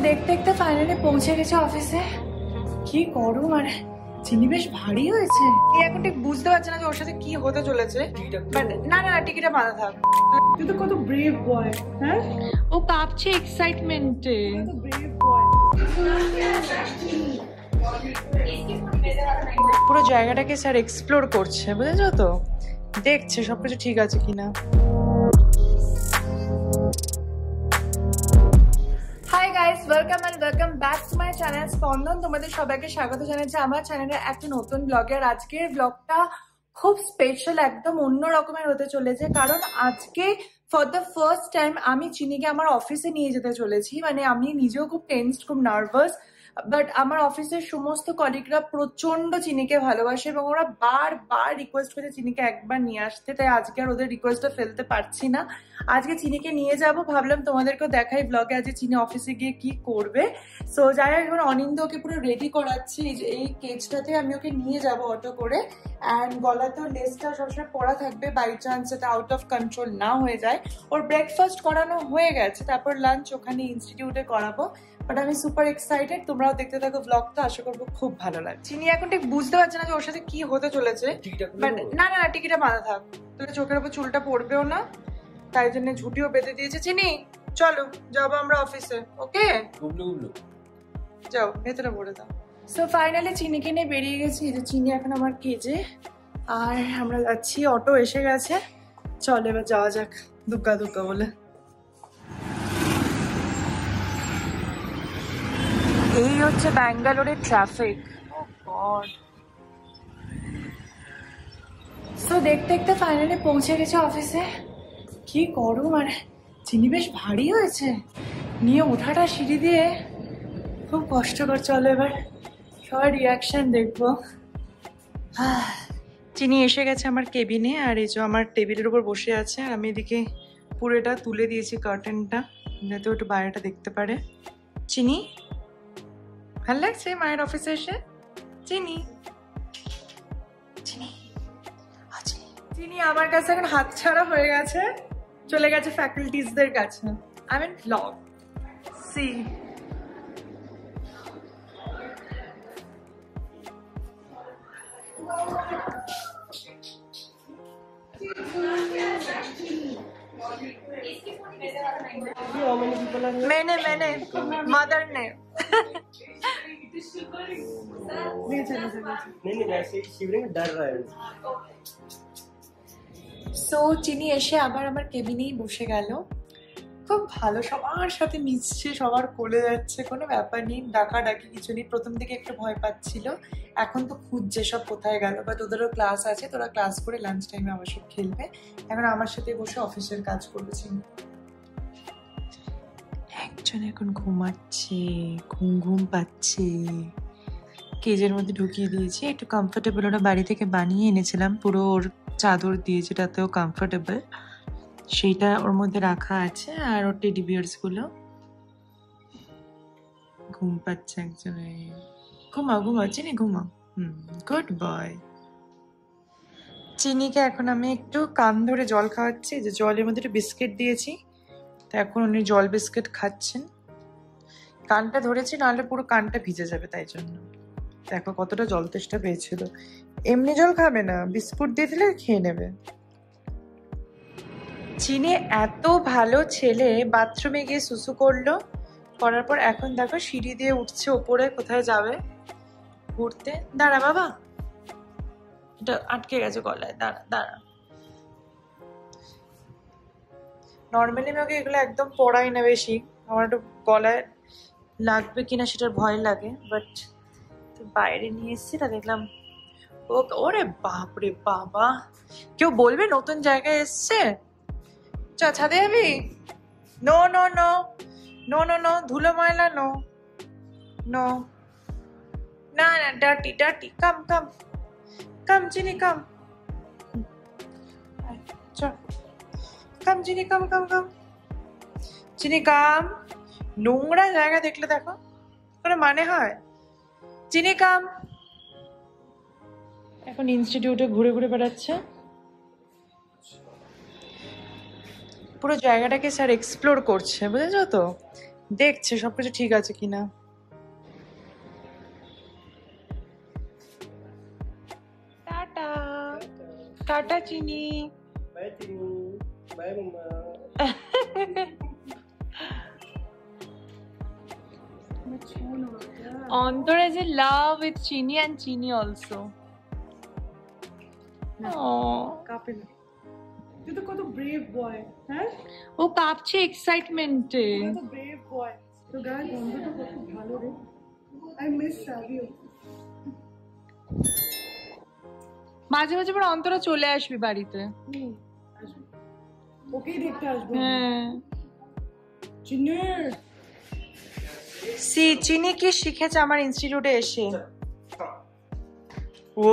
দেখতে দেখতে ফাইনালি পৌঁছে গেছে অফিসে। কি গরম, আর চিনি বেশ ভারী হয়েছে। কি এখন ঠিক বুঝতে পারছে না যে ওর সাথে কি হতে চলেছে। না না টিকিটে বাঁধা থাক। তুই তো কত ব্রেভ বয়। হ্যাঁ, ও কাঁপছে এক্সাইটমেন্টে। ব্রেভ বয়। পুরো জায়গাটাকে স্যার এক্সপ্লোর করছে, বুঝেছো তো, দেখছে সবকিছু ঠিক আছে কিনা। Hi guys, welcome and welcome back to my channel Spandan. তোমাদের সবাইকে স্বাগত জানাচ্ছি আমার চ্যানেলে একটা নতুন ব্লগে। আর আজকের ব্লগটা খুব স্পেশাল, একদম অন্য রকমের হতে চলেছে। কারণ আজকে ফর দ্য ফার্স্ট টাইম আমি চিনিকে আমার অফিসে নিয়ে যেতে চলেছি। মানে আমি নিজেও খুব টেনসড, খুব নার্ভাস, বাট আমার অফিসের সমস্ত কলিগরা প্রচন্ড চিনিকে ভালোবাসে এবং ওরা বারবার রিকোয়েস্ট করেছে চিনিকে একবার নিয়ে আসতে। তাই আজকে আর ওদের রিকোয়েস্টটা ফেলতে পারছি না। আজকে চিনিকে নিয়ে যাব, ভাবলাম তোমাদেরকেও দেখাই ব্লগে আজকে চিনি অফিসে গিয়ে কি করবে। সো যাই হোক, এখন অনিন্দ ওকে পুরো রেডি করাচ্ছি। এই কেজটাতে আমি ওকে নিয়ে যাব অটো করে। অ্যান্ড গলাতেও লেসটা সবসময় পড়া থাকবে, বাই চান্স এটা আউট অফ কন্ট্রোল না হয়ে যায়। ওর ব্রেকফাস্ট করানো হয়ে গেছে, তারপর লাঞ্চ ওখানে ইনস্টিটিউটে করাবো। বাট আমি সুপার এক্সাইটেড, তোমরাও দেখতে থাকো ব্লগটা, আশা করবো খুব ভালো লাগে। চিনি এখন ঠিক বুঝতে পারছে না যে ওর সাথে কি হতে চলেছে। না না টিকিটে বাঁধা থাক, তাহলে চোখের উপর চুলটা পড়বেও না, তাই জন্য ঝুটিও বেঁধে দিয়েছে। চিনি চলো যাবো আমরা অফিসে, ওকে? যাও ভেতরে পড়ে দাও। সো ফাইনালি চিনিকে নিয়ে বেরিয়ে গেছি। এই যে চিনি এখন আমার কেজে, আর আমরা যাচ্ছি, অটো এসে গেছে। চল এবার যাওয়া যাক, দুগ্গা দুগ্গা বলে। এই হচ্ছে ব্যাঙ্গালোরের ট্রাফিক। সো দেখতে দেখতে ফাইনালি পৌঁছে গেছে অফিসে। কি গরম, আর চিনি বেশ ভারী হয়েছে। নিয়ে ওঠাটা সিঁড়ি দিয়ে খুব কষ্টকর। চলো এবার সবার রিয়াকশন দেখবো। চিনি এসে গেছে আমার কেবিনে, আর এই যে আমার টেবিলের উপর বসে আছে। আর আমি এদিকে পুরোটা তুলে দিয়েছি কার্টেনটা, যাতে একটু বাইরেটা দেখতে পারে। চিনি ভাল লাগছে মায়ের অফিসে এসে? চিনি চিনি চিনি আমার কাছে এখন হাত ছাড়া হয়ে গেছে, চলে গেছে ফ্যাকাল্টিজদের কাছে। I mean blog see. मैंने मदर ने সো চিনি এসে আবার আমার কেবিনেই বসে গেল। খুব ভালো, সবার সাথে মিশছে, সবার কোলে যাচ্ছে, কোনো ব্যাপার নেই, ডাকাডাকি কিছু নেই। প্রথম থেকে একটু ভয় পাচ্ছিল, এখন তো খুঁজছে সব কোথায় গেল। বাট ওদেরও ক্লাস আছে, তোরা ক্লাস করে লাঞ্চ টাইমে আমার সাথে খেলবে। এখন আমার সাথে বসে অফিসের কাজ করবে। চিনি একজন এখন ঘুমাচ্ছে, ঘুম পাচ্ছে, কেজের মধ্যে ঢুকিয়ে দিয়েছি। একটু কমফোর্টেবল, ওরা বাড়ি থেকে বানিয়ে এনেছিলাম, পুরো ওর চাদর দিয়ে, যেটাতেও কমফোর্টেবল, সেইটা ওর মধ্যে রাখা আছে। আর ওর টেডি বিয়ার্স গুলো ঘুম পাচ্ছে একজনে। ঘুমাও চিনি, ঘুমাও। Good boy. চিনিকে এখন আমি একটু কান ধরে জল খাওয়াচ্ছি। যে জলের মধ্যে একটু বিস্কিট দিয়েছি, তো এখন উনি জল বিস্কিট খাচ্ছেন। কানটা ধরেছি, নাহলে পুরো কানটা ভিজে যাবে, তাই জন্য। দেখো কতটা জল তেষ্টা পেয়েছিল। এমনি জল খাবে না, বিস্কুট দিয়ে দিলে খেয়ে নেবে। চিনি এত ভালো ছেলে, বাথরুমে গিয়ে সুসু করলো, করার পর এখন দেখো সিঁড়ি দিয়ে উঠছে ওপরে, কোথায় যাবে ঘুরতে। দাঁড়া বাবা, এটা আটকে গেছে গলায়, দাঁড়া। নর্মালি আমি ওকে এগুলো একদম পড়াই না বেশি, আমার একটু গলায় লাগবে কিনা সেটার ভয় লাগে। বাট বাইরে নিয়ে এসছি, তা দেখলাম ওরে বাপ রে বাবা, কেউ বলবে নতুন জায়গায় এসছে। ছাদে যাবি? No no no no no no, ধুলো ময়লা, নো নো, না না, ডার্টি ডার্টি, কাম চিনি, কাম চিনি, কাম চিনি, কাম। নোংরা জায়গা দেখলে দেখো কোনো মানে হয়? চিনি কাম। এখন ইনস্টিটিউটে ঘুরে ঘুরে বেড়াচ্ছে, পুরো জায়গাটাকে স্যার এক্সপ্লোর করছে, বুঝেছো তো, দেখছে সবকিছু ঠিক আছে কিনা। টাটা টাটা চিনি। Bye, Tini. Bye, Mama. Antara is in love with Chini and Chini also. Oh, কাঁপে না। তুই তো কত ব্রেভ বয়, হ্যাঁ? ও কাঁপছে এক্সাইটমেন্টে। কত ব্রেভ বয়। তো গায়ে গন্ধটা কত ভালো রে। I miss Savio. মাঝে মাঝে পর অন্তরা চলে আসবি বাড়িতে। আসবে। ওকেই দেখতে আসবো। হ্যাঁ। চিনে। চিনি কি শিখেছে আমার ইনস্টিটিউটে এসে। ও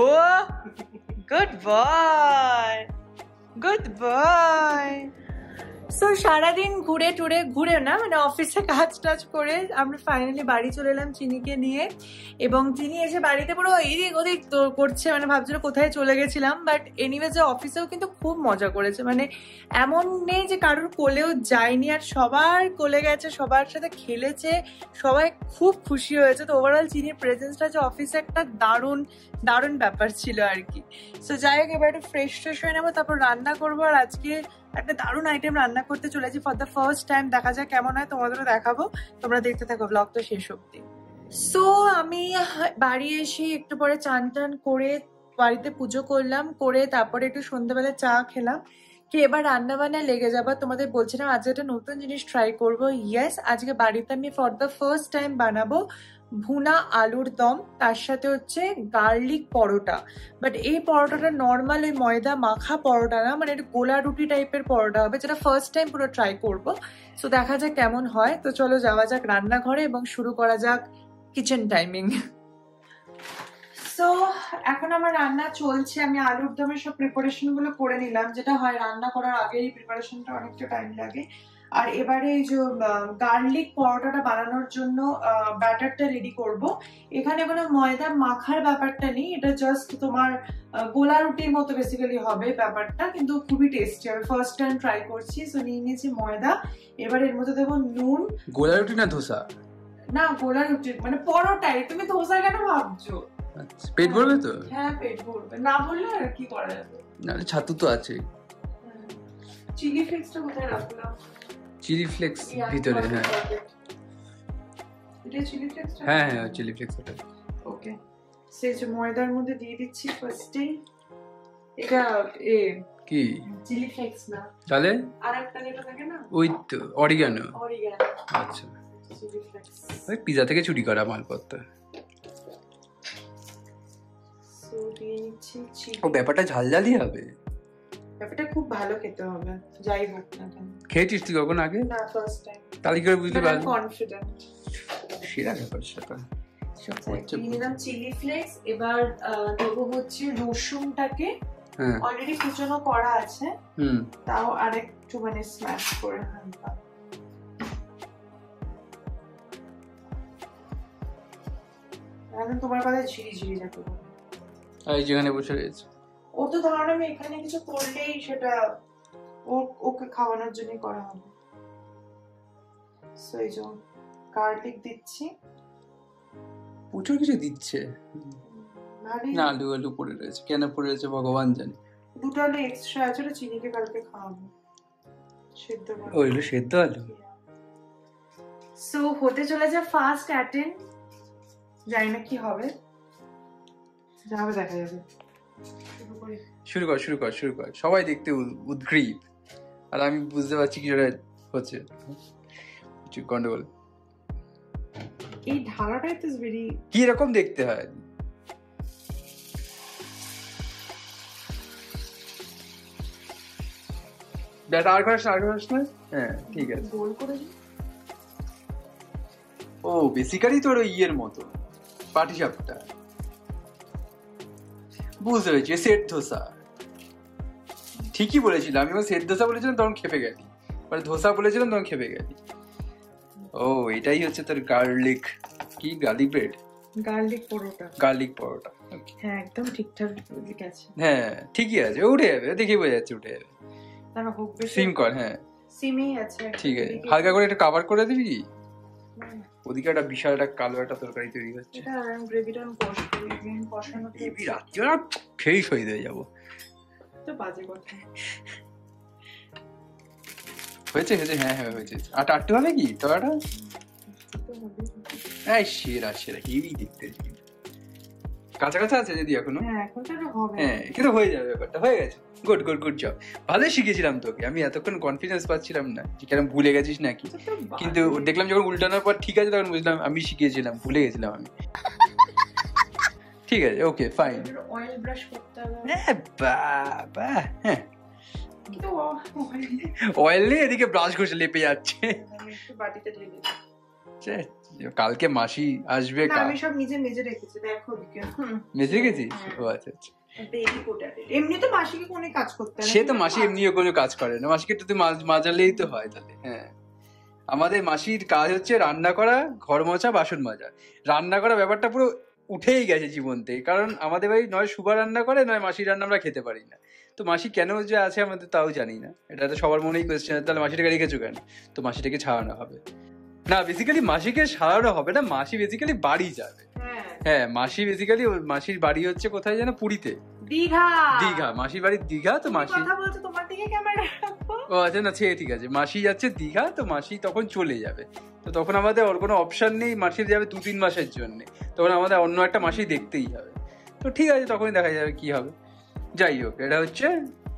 good boy good boy. So সারাদিন ঘুরে টুরে ঘুরে না মানে অফিসে কাজ টাজ করে আমরা ফাইনালি বাড়ি চলে এলাম চিনিকে নিয়ে। এবং চিনি এসে বাড়িতে পুরো এদিক ওদিক করছে, মানে ভাবছিল কোথায় চলে গেছিলাম। বাট এনিওয়েজ অফিসেও কিন্তু খুব মজা করেছে, মানে এমন নেই যে কারোর কোলেও যায়নি, আর সবার কোলে গেছে, সবার সাথে খেলেছে, সবাই খুব খুশি হয়েছে। তো ওভারঅল চিনির প্রেজেন্সটা যে অফিসে একটা দারুণ দারুণ ব্যাপার ছিল আর কি। সো যাই হোক এবার একটু ফ্রেশ ট্রেশ হয়ে নেবো, তারপর রান্না করবো। আর আজকে একটা দারুণ আইটেম রান্না করতে চলেছি ফর দ্য ফার্স্ট টাইম, দেখা যাক কেমন হয়, তোমাদেরও দেখাবো। তোমরা দেখতে থাকো ব্লগটা শেষ অব্দি। সো আমি বাড়ি এসে একটু পরে চান টান করে বাড়িতে পুজো করলাম, করে তারপরে একটু সন্ধ্যাবেলা চা খেলাম, কি এবার রান্না বান্নায় লেগে যাবো। তোমাদের বলছিলাম আজকে একটা নতুন জিনিস ট্রাই করবো। ইয়েস, আজকে বাড়িতে আমি ফর দ্য ফার্স্ট টাইম বানাবো ভুনা আলুর দম, তার সাথে হচ্ছে গার্লিক পরোটা। বাট এই পরোটাটা নর্মাল ওই ময়দা মাখা পরোটা না, মানে এটা গোলা রুটি টাইপের পরোটা হবে, যেটা ফার্স্ট টাইম পুরো ট্রাই করবো। সো দেখা যাক কেমন হয়। তো চলো যাওয়া যাক রান্নাঘরে এবং শুরু করা যাক কিচেন টাইমিং। সো এখন আমার রান্না চলছে, আমি আলুর দমের সব প্রিপারেশন গুলো করে নিলাম, যেটা হয় রান্না করার আগে এই প্রিপারেশনটা অনেকটা টাইম লাগে। আর এবারে এই যে গার্লিক পরোটাটা বানানোর জন্য ব্যাটারটা রেডি করব। এখানে কোনো ময়দা মাখার ব্যাপারটা নেই, এটা জাস্ট তোমার গোলা রুটির মতো বেসিক্যালি হবে ব্যাপারটা, কিন্তু খুবই টেস্টি। আমি ফার্স্ট টাইম ট্রাই করছি। সো নিয়ে নিয়েছি ময়দা, এবার এর মধ্যে দেবো নুন। গোলা রুটি না ধোসা? না গোলা রুটি মানে পরোটাই, তুমি ধোসা কেন ভাবছো? পেট ভরবে তো? হ্যাঁ পেট ভরবে, না বললে আর কি করা যাবে। নাহলে ছাতু তো আছে। চিলি ফ্লেক্সটা কোথায় রাখলাম? চিলি ফ্লেক্স ভিতরে। হ্যাঁ এটা চিলি ফ্লেক্সটা? হ্যাঁ হ্যাঁ চিলি ফ্লেক্স ওটা। ওকে, সেই যে ময়দার মধ্যে দিয়ে দিচ্ছি ফার্স্টেই। এটা এ কি চিলি ফ্লেক্স না, তাহলে আরেকটা যেটা থাকে না ওই তো অরিগানো। অরিগানো। আচ্ছা, চিলি ফ্লেক্স ওই পিজা থেকে চুরি করা মালপত্র। সো দিয়ে নিচ্ছি চিলি। ও ব্যাপারটা ঝালঝালি হবে, ব্যাপারটা খুব ভালো খেতে হবে যাই হোক না কেন। খেয়েছিস তুই কখন আগে? না ফার্স্ট টাইম। তাহলে কি করে বুঝলি? ভালো কনফিডেন্ট সেরা ব্যাপার সেটা। দিয়ে নিলাম চিলি ফ্লেক্স। এবার দেবো হচ্ছে রসুনটাকে, হ্যাঁ অলরেডি কুচনো করা আছে, হুম তাও আরেকটু মানে স্ম্যাশ করে হালকা। এখন তোমার কথা ঝিরি ঝিরি যাকে বলে। এই যেখানে বসে রয়েছে ও তো ধরো আমি এখানে কিছু করলেই সেটা ওকে খাওয়ানোর জন্য করা হবে। সো এই যে গার্লিক দিচ্ছি, প্রচুর কিছু দিচ্ছে। ভালোই। না আলু আলু পড়ে রয়েছে, কেন পড়ে রয়েছে ভগবান জানে। দুটো আলু এক্সট্রা আছে, ওটা চিনিকে কালকে খাওয়াবো সেদ্ধ করে। ওইগুলো সেদ্ধ আলু। সো হতে চলেছে ফার্স্ট অ্যাটেম্প, জানি না কি হবে, যা হবে দেখা যাবে। শুরু কর শুরু কর শুরু কর। সবাই দেখতে উদ্গ্রীব, আর আমি বুঝতে পারছি কি হচ্ছে গন্ডগোল। এই ঢালাটা ইজ ভেরি কি রকম দেখতে হয়। দেখ আর করিস না। হ্যাঁ ঠিক আছে। গোল করে দিই। ও বেসিক্যালি তোর ওই ইয়ের মতো পাটি সাপটা, বুঝতে পেরেছি, সেট ধোসা। ঠিকই বলেছিলাম, আমি সেট ধোসা বলেছিলাম তখন খেপে গেলি, মানে ধোসা বলেছিলাম তখন খেপে গেলি। ও এটাই হচ্ছে তোর গার্লিক, কি গার্লিক ব্রেড, গার্লিক পরোটা। গার্লিক পরোটা। হ্যাঁ একদম ঠিকঠাক আছে। হ্যাঁ ঠিকই আছে, উঠে যাবে, দেখে বোঝা যাচ্ছে উঠে যাবে। তারা হোক বেশি সিম কর। হ্যাঁ সিমেই আছে, ঠিক আছে, হালকা করে একটু কভার করে দিবি। ওদিকে একটা বিশাল একটা কালো একটা তরকারি তৈরি হচ্ছে। এটা গ্রেভিটা আমি কষানো এই রাত্রে না খেয়েই শহীদ হয়ে যাবো। তো বাজে কথা। হয়েছে হয়েছে, হ্যাঁ হ্যাঁ হয়েছে। আর আটটু হবে কি তরকাটা? হ্যাঁ সেরা সেরা, হেভি দেখতে। কাঁচা কাঁচা আছে যদি এখনো। হ্যাঁ এখন তো হবে। হ্যাঁ কিন্তু হয়ে যাবে, ব্যাপারটা হয়ে গেছে। গুড গুড গুড জব, ভালোই শিখেছিলাম তোকে। আমি এতক্ষণ কনফিডেন্স পাচ্ছিলাম না যে কেন ভুলে গেছিস নাকি, কিন্তু দেখলাম যখন উল্টানোর পর ঠিক আছে তখন বুঝলাম আমি শিখিয়েছিলাম, ভুলে গেছিলাম আমি। ঠিক আছে, ওকে ফাইন। অয়েল ব্রাশ করতে হবে। হ্যাঁ বাবা, হ্যাঁ কিন্তু অয়েল নেই, এদিকে ব্রাশ ঘষে লেপে যাচ্ছে। একটু বাটিতে ঢেলে দিই। কালকে মাসি আসবে। আমি সব নিজে মেজে রেখেছি, দেখো ওদিকে। মেজে গেছিস? ও আচ্ছা আচ্ছা। এমনি তো মাসিকে কোনো কাজ করতে হয় না। সে তো মাসি এমনিও কোনো কাজ করে না, মাসিকে তো তুই মাজালেই তো হয় তাহলে। হ্যাঁ আমাদের মাসির কাজ হচ্ছে রান্না করা, ঘর মোছা, বাসন মাজা। রান্না করা ব্যাপারটা পুরো উঠেই গেছে জীবন থেকে, কারণ আমাদের বাড়ি নয় সুভা রান্না করে, নয় মাসির রান্না আমরা খেতে পারি না। তো মাসি কেন যে আছে আমাদের তাও জানি না, এটা তো সবার মনেই কোয়েশ্চেন। তাহলে মাসিটাকে রেখেছো কেন? তো মাসিটাকে ছাড়ানো হবে না, বেসিক্যালি মাসিকে সারানো হবে না, মাসি বেসিক্যালি বাড়ি যাবে। হ্যাঁ মাসি বেসিক্যালি, মাসির বাড়ি হচ্ছে কোথায় যেন, পুরীতে। দীঘা। দীঘা, মাসির বাড়ি দীঘা। তো মাসি কথা বলছো, তোমার দিকে ক্যামেরা রাখবো। ও আচ্ছা, না সে ঠিক আছে, মাসি যাচ্ছে দীঘা, তো মাসি তখন চলে যাবে। তো তখন আমাদের ওর কোনো অপশন নেই, মাসির যাবে 2-3 মাসের জন্য, তখন আমাদের অন্য একটা মাসি দেখতেই হবে। তো ঠিক আছে, তখনই দেখা যাবে কি হবে। যাই হোক, এটা হচ্ছে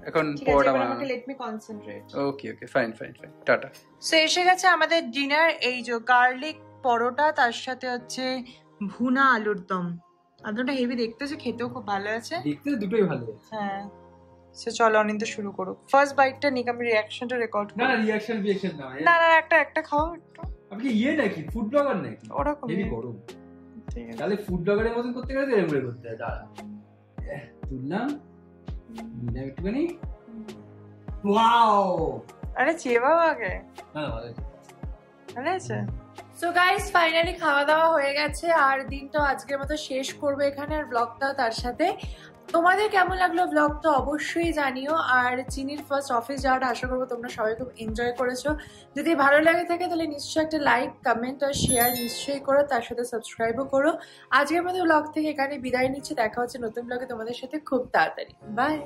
এখন পরোটা বানানো। Let me concentrate. Okay okay fine fine fine, tata. So এসে গেছে আমাদের ডিনার, এই যে গার্লিক পরোটা, তার সাথে হচ্ছে ভুনা আলুর দম। আলুটা হেভি দেখতে আছে, খেতেও খুব ভালো আছে। দেখতে দুটোই ভালো আছে। হ্যাঁ সো চলো অনিন্দ শুরু করো। ফার্স্ট বাইটটা নিক, আমি রিঅ্যাকশনটা রেকর্ড না করি। রিঅ্যাকশন না, না না একটা খাও একটু। আপনি কি নাকি ফুড ব্লগার নাকি? ওরকম হেভি গরম, ঠিক আছে। তাহলে ফুড ব্লগারের মতন করতে গেলে এরকম করে করতে হয়। দাঁড়া তুললাম, নিলাম একটুখানি। ওয়াও, আরে চেবাও আগে। না ভালো আছে, ভালো আছে। সো গাইস ফাইনালি খাওয়া দাওয়া হয়ে গেছে, আর দিনটা আজকের মতো শেষ করবো এখানে, আর ব্লগটাও তার সাথে। তোমাদের কেমন লাগলো ব্লগটা অবশ্যই জানিও। আর চিনির ফার্স্ট অফিস যাওয়াটা আশা করবো তোমরা সবাই খুব এনজয় করেছো। যদি ভালো লাগে থাকে তাহলে নিশ্চয়ই একটা লাইক, কমেন্ট আর শেয়ার নিশ্চয়ই করো, তার সাথে সাবস্ক্রাইবও করো। আজকের মতো ব্লগ থেকে এখানে বিদায় নিচ্ছি, দেখা হচ্ছে নতুন ব্লগে তোমাদের সাথে খুব তাড়াতাড়ি। বাই।